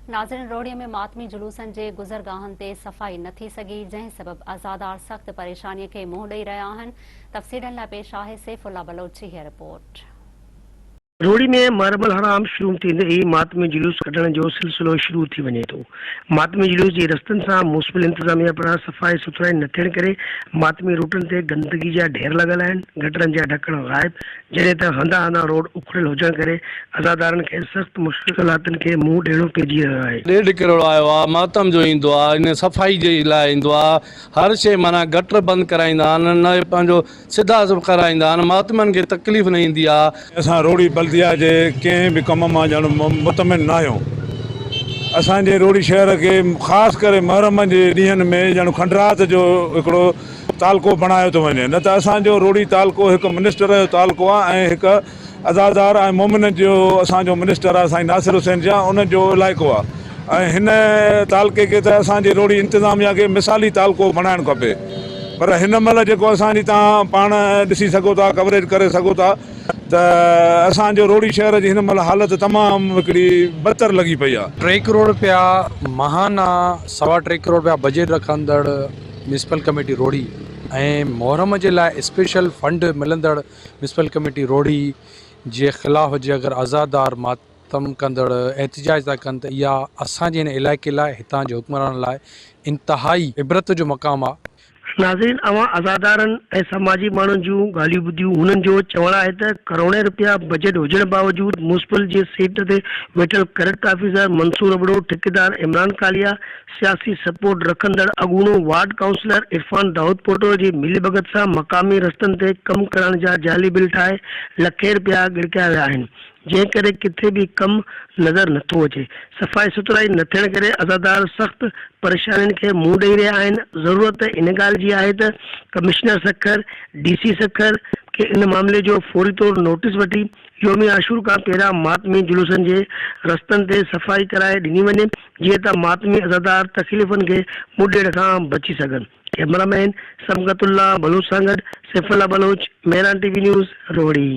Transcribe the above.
नाज़रीन, रोहड़ीअ में मातमी जुलूसनि जे गुज़रगाहनि ते सफ़ाई न थी सघी, जंहिं सबबि अज़ादार सख़्त परेशानीअ खे मुंहुं ॾेई रहिया आहिनि। तफ़सीलनि लाइ पेश आहे सैफुल्ला बलोच जी हीअ रिपोर्ट। रोहड़ी में मार्बल हराम शुरू थींदे ही मातमी जुलूस कढण जो सिलसिलो शुरू थी वञे थो। मातमी जुलूस जे रस्तनि सां मुस्बिल इंतजामिया पारां सफ़ाई सुथराई न थियण करे मातमी रूटनि ते गंदगी जा ढेर लॻल आहिनि। गटरनि जा ढकण ग़ाइब, जॾहिं त हंधा हंधा रोड उखड़ियल हुजण करे अज़ादारनि खे सख़्त मुश्किलातुनि खे मुंहुं ॾियणो पइजी रहियो आहे। 1.5 करोड़ आयो आहे, मातम जो ईंदो आहे, इन सफ़ाई जे लाइ ईंदो आहे। हर शइ माना गटर बंदि कराईंदा आहिनि, न पंहिंजो सिधा कराईंदा आहिनि, मातमनि खे तकलीफ़ न ईंदी आहे। असां रोहड़ी बल्दिया जे कंहिं बि कम मां ॼण मुतमिन न आहियूं। असांजे रोहड़ी शहर खे ख़ासि करे मुहर्रम जे ॾींहंनि में ॼण खंडरात जो हिकिड़ो तालको बणायो थो वञे। न त असांजो रोहड़ी तालको हिकु मिनिस्टर जो तालको आहे ऐं हिकु अज़ादार ऐं मोमिन जो असांजो मिनिस्टर आहे साईं नासिर हुसैन जा, उनजो इलाइक़ो आहे। ऐं हिन तालके खे त असांजे रोहड़ी इंतिज़ामिया खे मिसाली तालको बणाइणु खपे। पर हिन महिल जेको असांजी तव्हां पाण ॾिसी सघो था, कवरेज करे सघो था त असांजो रोहड़ी शहर जी हिन महिल हालति तमामु हिकिड़ी बदतर लॻी पई आहे। 3 करोड़ रुपया महाना 3.25 करोड़ रुपया बजट रखंदड़ म्यूनिसिपल कमेटी रोहड़ी ऐं मुहर्रम जे लाइ स्पेशल फंड मिलंदड़ म्यूनिसिपल कमेटी रोहड़ी जे ख़िलाफ़ जे अगरि आज़ादार मातम कंदड़ एहतिजाज था कनि त इहा असांजे हिन इलाइक़े लाइ, हितां जे हुक्मरान लाइ इंतिहाई इबरत जो मक़ाम आहे। नाज़रीन, अवां अज़ादारनि ऐं समाजी माण्हुनि जूं ॻाल्हियूं ॿुधियूं। हुननि जो चवणु आहे त करोड़े रुपया बजट हुजण बावजूदि म्यूनिसिपल जे सीट ते वेठल करंट ऑफिसर मंसूर अबड़ो, ठेकेदार इमरान कालिया, सियासी सपोर्ट रखंदड़ अॻूणो वार्ड काउंसलर इरफान दाऊद पोटो जी मिलीभगत सां मक़ामी रस्तनि ते कमु करण जा जाली बिल ठाहे लखे रुपया गिड़किया विया आहिनि, जंहिं करे किथे बि कमु नज़र नथो अचे। सफ़ाई सुथराई न थियण करे अज़ादार सख़्त परेशानियुनि खे मुंहुं ॾेई रहिया आहिनि। ज़रूरत इन ॻाल्हि जी आहे त कमिश्नर सखर, DC सखर खे इन मामले जो फौरी तौर नोटिस वठी योमी आशूर खां पहिरियां मातमी जुलूसनि जे रस्तनि ते सफ़ाई कराए ॾिनी वञे, जीअं त मातमी अज़ादार तकलीफ़ुनि खे मुंहुं ॾियण खां बची सघनि। कैमरामैन समगतुल्ला बलोच सां गॾु सैफुल्ला बलोच, मेहरान TV न्यूज़, रोहड़ी।